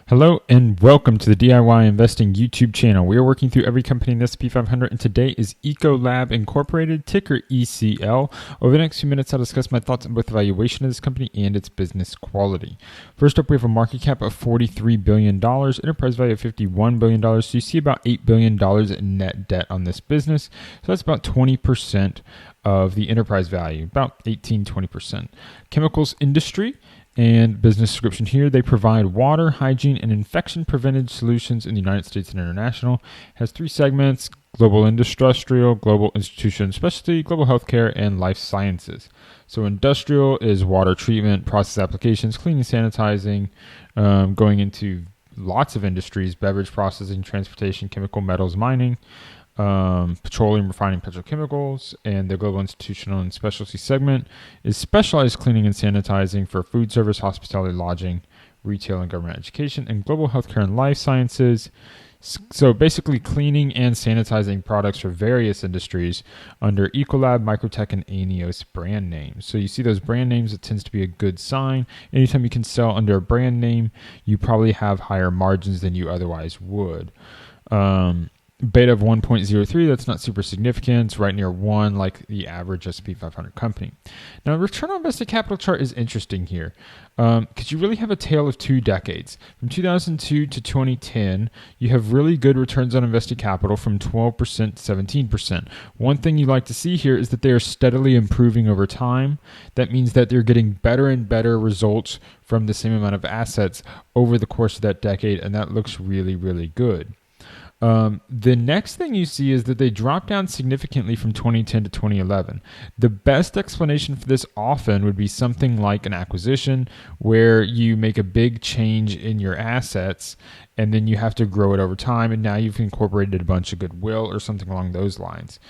Hello and welcome to the DIY Investing YouTube channel. We are working through every company in the S&P 500 and today is Ecolab Incorporated, ticker ECL. Over the next few minutes, I'll discuss my thoughts on both the valuation of this company and its business quality. First up, we have a market cap of $43 billion, enterprise value of $51 billion. So you see about $8 billion in net debt on this business. So that's about 20% of the enterprise value, about 20%. Chemicals industry. And business description here, they provide water, hygiene, and infection preventive solutions in the United States and international. It has three segments: global industrial, global institution specialty, global healthcare, and life sciences. So industrial is water treatment, process applications, cleaning, sanitizing, going into lots of industries: beverage processing, transportation, chemical, metals, mining, petroleum refining, petrochemicals. And the global institutional and specialty segment is specialized cleaning and sanitizing for food service, hospitality, lodging, retail, and government education. And global healthcare and life sciences, so basically cleaning and sanitizing products for various industries under Ecolab, Microtech, and Anios brand names. So you see those brand names, it tends to be a good sign. Anytime you can sell under a brand name, you probably have higher margins than you otherwise would. Beta of 1.03, that's not super significant. It's right near 1 like the average S&P 500 company. Now, the return on invested capital chart is interesting here because you really have a tale of 2 decades. From 2002 to 2010, you have really good returns on invested capital from 12% to 17%. One thing you like to see here is that they are steadily improving over time. That means that they're getting better and better results from the same amount of assets over the course of that decade, and that looks really, really good. The next thing you see is that they drop down significantly from 2010 to 2011. The best explanation for this often would be something like an acquisition where you make a big change in your assets and then you have to grow it over time, and now you've incorporated a bunch of goodwill or something along those lines.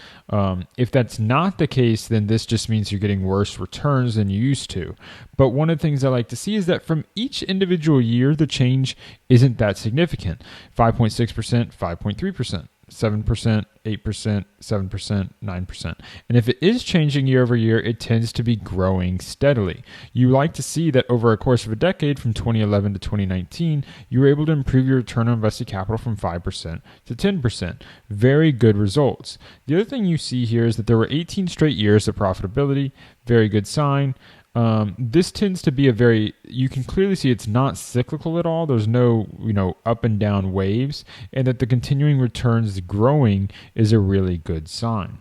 If that's not the case, then this just means you're getting worse returns than you used to. But one of the things I like to see is that from each individual year, the change isn't that significant. 5.6%, 5.3%. 7%, 8%, 7%, 9%. And if it is changing year over year, it tends to be growing steadily. You like to see that over a course of a decade from 2011 to 2019, you were able to improve your return on invested capital from 5% to 10%. Very good results. The other thing you see here is that there were 18 straight years of profitability. Very good sign. This tends to be you can clearly see it's not cyclical at all. There's no, up and down waves, and that the continuing returns growing is a really good sign.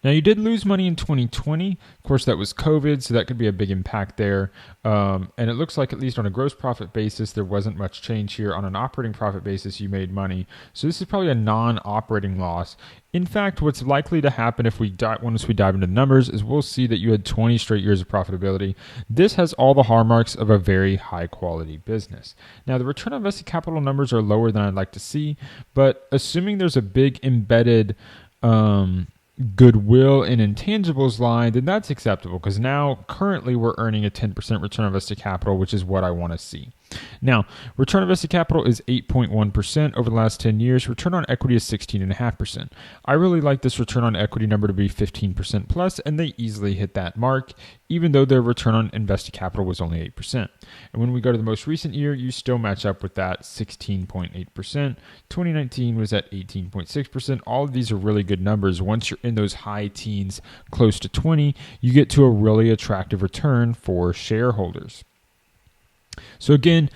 Now, you did lose money in 2020. Of course, that was COVID, so that could be a big impact there. And it looks like, at least on a gross profit basis, there wasn't much change here. On an operating profit basis, you made money. So this is probably a non-operating loss. In fact, what's likely to happen once we dive into the numbers is we'll see that you had 20 straight years of profitability. This has all the hallmarks of a very high-quality business. Now, the return on invested capital numbers are lower than I'd like to see, but assuming there's a big embedded goodwill and intangibles line, then that's acceptable because now currently we're earning a 10% return on invested capital, which is what I want to see. Now, return on invested capital is 8.1% over the last 10 years. Return on equity is 16.5%. I really like this return on equity number to be 15% plus, and they easily hit that mark, even though their return on invested capital was only 8%. And when we go to the most recent year, you still match up with that 16.8%. 2019 was at 18.6%. All of these are really good numbers. Once you're in those high teens, close to 20, you get to a really attractive return for shareholders. So again,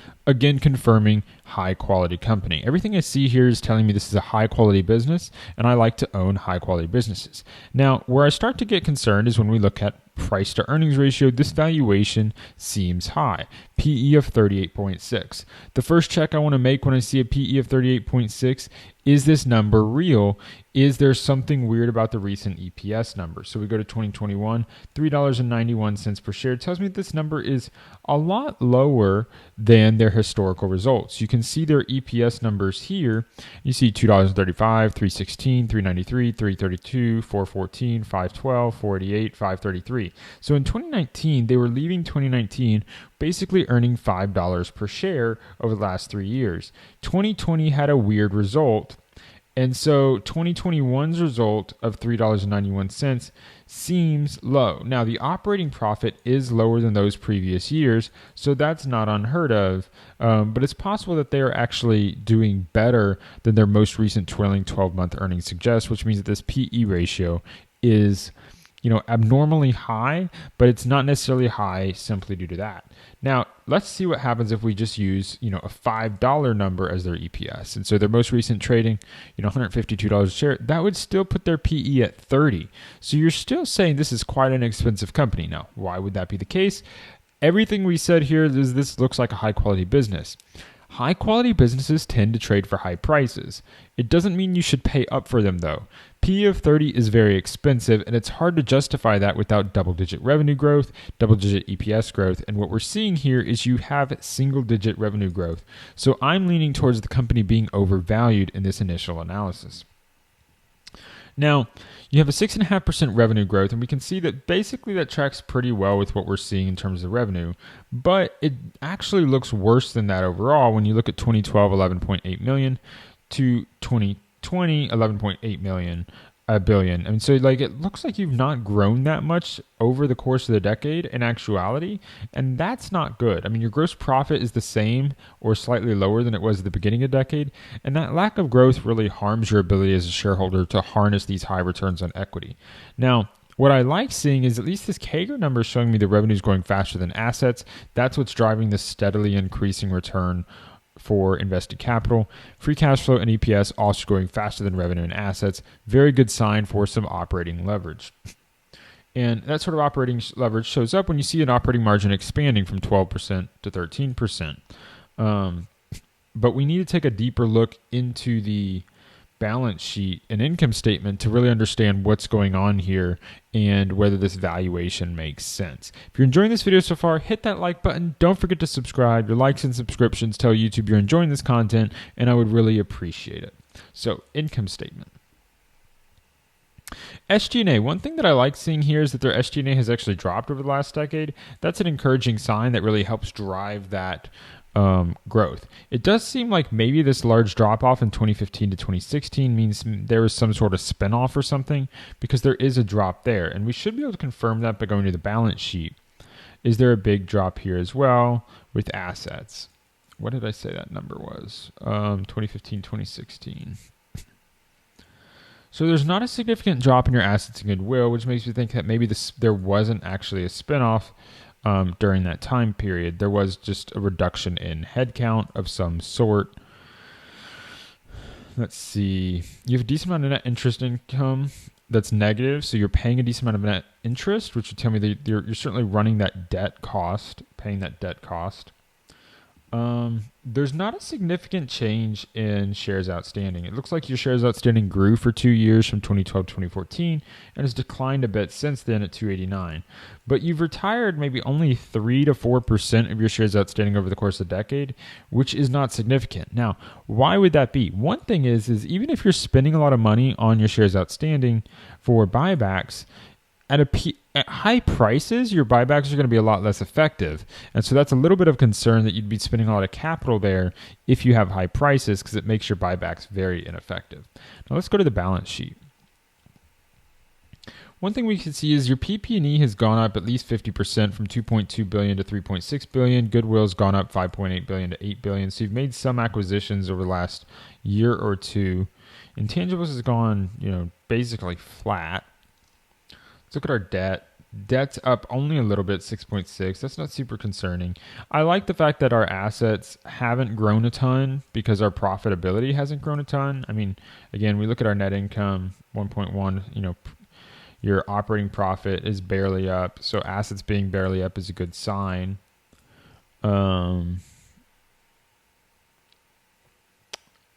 confirming high quality company. Everything I see here is telling me this is a high quality business, and I like to own high quality businesses. Now, where I start to get concerned is when we look at price to earnings ratio. This valuation seems high. PE of 38.6. The first check I want to make when I see a PE of 38.6, is this number real? Is there something weird about the recent EPS number? So we go to 2021, $3.91 per share. It tells me this number is a lot lower than their historical results. You can see their EPS numbers here. You see $2.35, $3.16, $3.93, $3.32, $4.14, $5.12, $4.88, $5.33. So in 2019, they were leaving 2019 basically earning $5 per share over the last 3 years. 2020 had a weird result, And so 2021's result of $3.91 seems low. Now, the operating profit is lower than those previous years, so that's not unheard of. But it's possible that they are actually doing better than their most recent trailing 12-month earnings suggest, which means that this PE ratio is abnormally high, but it's not necessarily high simply due to that. Now, let's see what happens if we just use, a $5 number as their EPS. And so their most recent trading, $152 a share, that would still put their PE at 30. So you're still saying this is quite an expensive company. Now, why would that be the case? Everything we said here is this looks like a high quality business. High quality businesses tend to trade for high prices. It doesn't mean you should pay up for them though. PE of 30 is very expensive, and it's hard to justify that without double-digit revenue growth, double-digit EPS growth, and what we're seeing here is you have single-digit revenue growth. So I'm leaning towards the company being overvalued in this initial analysis. Now, you have a 6.5% revenue growth, and we can see that basically that tracks pretty well with what we're seeing in terms of revenue, but it actually looks worse than that overall when you look at 2012, $11.8 million to 2020, $11.8 billion. And so it looks like you've not grown that much over the course of the decade in actuality, and that's not good. I mean, your gross profit is the same or slightly lower than it was at the beginning of the decade, and that lack of growth really harms your ability as a shareholder to harness these high returns on equity. Now, what I like seeing is at least this CAGR number is showing me the revenue is growing faster than assets. That's what's driving this steadily increasing return for invested capital. Free cash flow and EPS also growing faster than revenue and assets. Very good sign for some operating leverage. And that sort of operating leverage shows up when you see an operating margin expanding from 12% to 13%. But we need to take a deeper look into the balance sheet and income statement to really understand what's going on here and whether this valuation makes sense. If you're enjoying this video so far, hit that like button. Don't forget to subscribe. Your likes and subscriptions tell YouTube you're enjoying this content, and I would really appreciate it. So, income statement. SG&A. One thing that I like seeing here is that their SG&A has actually dropped over the last decade. That's an encouraging sign that really helps drive that growth. It does seem like maybe this large drop-off in 2015 to 2016 means there was some sort of spin-off or something, because there is a drop there, and we should be able to confirm that by going to the balance sheet. Is there a big drop here as well with assets? What did I say that number was? 2015, 2016. So there's not a significant drop in your assets and goodwill, which makes me think that maybe there wasn't actually a spin-off during that time period. There was just a reduction in headcount of some sort. Let's see. You have a decent amount of net interest income that's negative, so you're paying a decent amount of net interest, which would tell me that you're certainly running that debt cost, paying that debt cost. There's not a significant change in shares outstanding. It looks like your shares outstanding grew for 2 years from 2012 to 2014 and has declined a bit since then at 289. But you've retired maybe only 3 to 4% of your shares outstanding over the course of the decade, which is not significant. Now, why would that be? One thing is even if you're spending a lot of money on your shares outstanding for buybacks, at high prices, your buybacks are going to be a lot less effective. And so that's a little bit of concern that you'd be spending a lot of capital there if you have high prices, because it makes your buybacks very ineffective. Now let's go to the balance sheet. One thing we can see is your PP&E has gone up at least 50% from $2.2 billion to $3.6 billion. Goodwill's gone up $5.8 billion to $8 billion. So you've made some acquisitions over the last year or two. Intangibles has gone, basically flat. Let's look at our debt. Debt's up only a little bit, 6.6. That's not super concerning. I like the fact that our assets haven't grown a ton because our profitability hasn't grown a ton. I mean, again, we look at our net income, 1.1, your operating profit is barely up. So assets being barely up is a good sign. Let's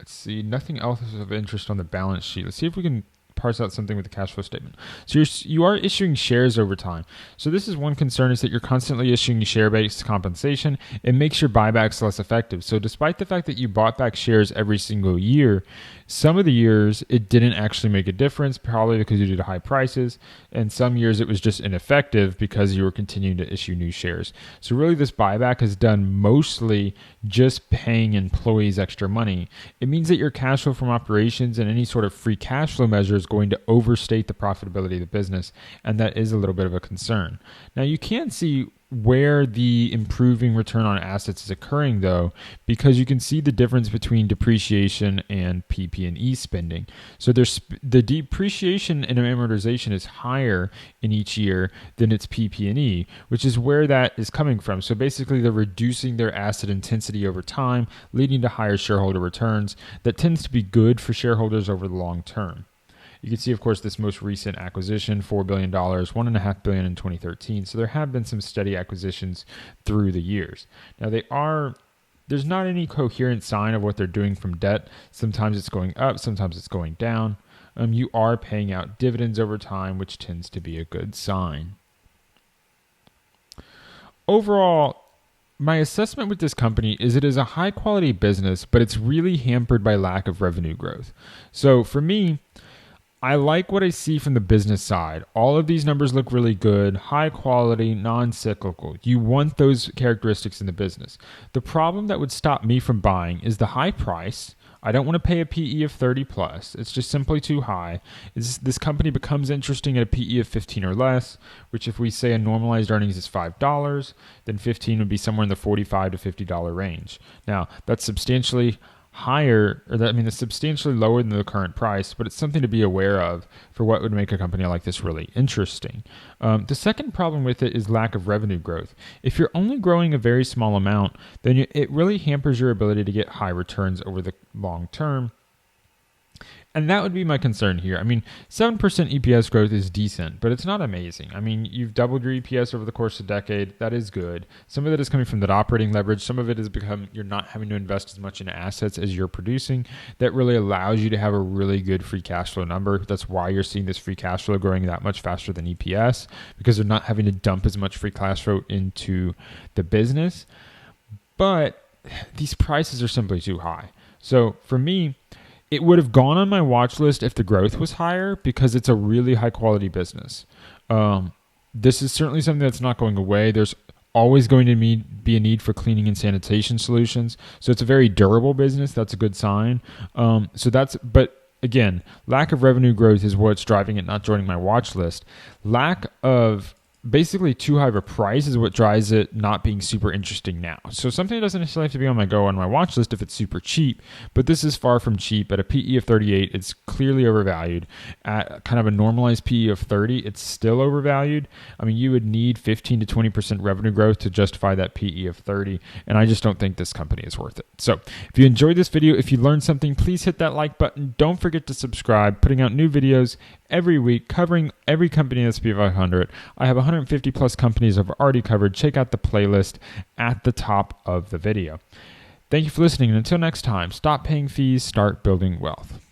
see, nothing else of interest on the balance sheet. Let's see if we can parse out something with the cash flow statement. So you are issuing shares over time. So this is one concern, is that you're constantly issuing share-based compensation. It makes your buybacks less effective. So despite the fact that you bought back shares every single year, some of the years it didn't actually make a difference, probably because you did high prices, and some years it was just ineffective because you were continuing to issue new shares. So really this buyback is done mostly just paying employees extra money. It means that your cash flow from operations and any sort of free cash flow measure is going to overstate the profitability of the business, and that is a little bit of a concern. Now you can see where the improving return on assets is occurring, though, because you can see the difference between depreciation and PP&E spending. So there's the depreciation and amortization is higher in each year than its PP&E, which is where that is coming from. So basically they're reducing their asset intensity over time, leading to higher shareholder returns. That tends to be good for shareholders over the long term. You can see, of course, this most recent acquisition, $4 billion, $1.5 billion in 2013. So there have been some steady acquisitions through the years. Now there's not any coherent sign of what they're doing from debt. Sometimes it's going up, sometimes it's going down. You are paying out dividends over time, which tends to be a good sign. Overall, my assessment with this company is it is a high quality business, but it's really hampered by lack of revenue growth. So for me, I like what I see from the business side. All of these numbers look really good, high quality, non-cyclical. You want those characteristics in the business. The problem that would stop me from buying is the high price. I don't want to pay a PE of 30 plus. It's just simply too high. This company becomes interesting at a PE of 15 or less, which if we say a normalized earnings is $5, then 15 would be somewhere in the $45 to $50 range. Now, that's substantially higher, that's substantially lower than the current price, but it's something to be aware of for what would make a company like this really interesting. The second problem with it is lack of revenue growth. If you're only growing a very small amount, then it really hampers your ability to get high returns over the long term. And that would be my concern here. 7% EPS growth is decent, but it's not amazing. You've doubled your EPS over the course of a decade. That is good. Some of it is coming from that operating leverage. Some of it has become you're not having to invest as much in assets as you're producing. That really allows you to have a really good free cash flow number. That's why you're seeing this free cash flow growing that much faster than EPS, because they're not having to dump as much free cash flow into the business. But these prices are simply too high. So for me, it would have gone on my watch list if the growth was higher, because it's a really high quality business. This is certainly something that's not going away. There's always going to be a need for cleaning and sanitation solutions. So it's a very durable business. That's a good sign. But again, lack of revenue growth is what's driving it not joining my watch list. Lack of basically too high of a price is what drives it not being super interesting now. So something that doesn't necessarily have to be on my watch list if it's super cheap, but this is far from cheap. At a PE of 38, it's clearly overvalued. At kind of a normalized PE of 30, it's still overvalued. You would need 15 to 20% revenue growth to justify that PE of 30, and I just don't think this company is worth it. So if you enjoyed this video, if you learned something, please hit that like button. Don't forget to subscribe. Putting out new videos every week covering every company in the S&P 500. I have 150 plus companies I've already covered. Check out the playlist at the top of the video. Thank you for listening, and until next time, stop paying fees, start building wealth.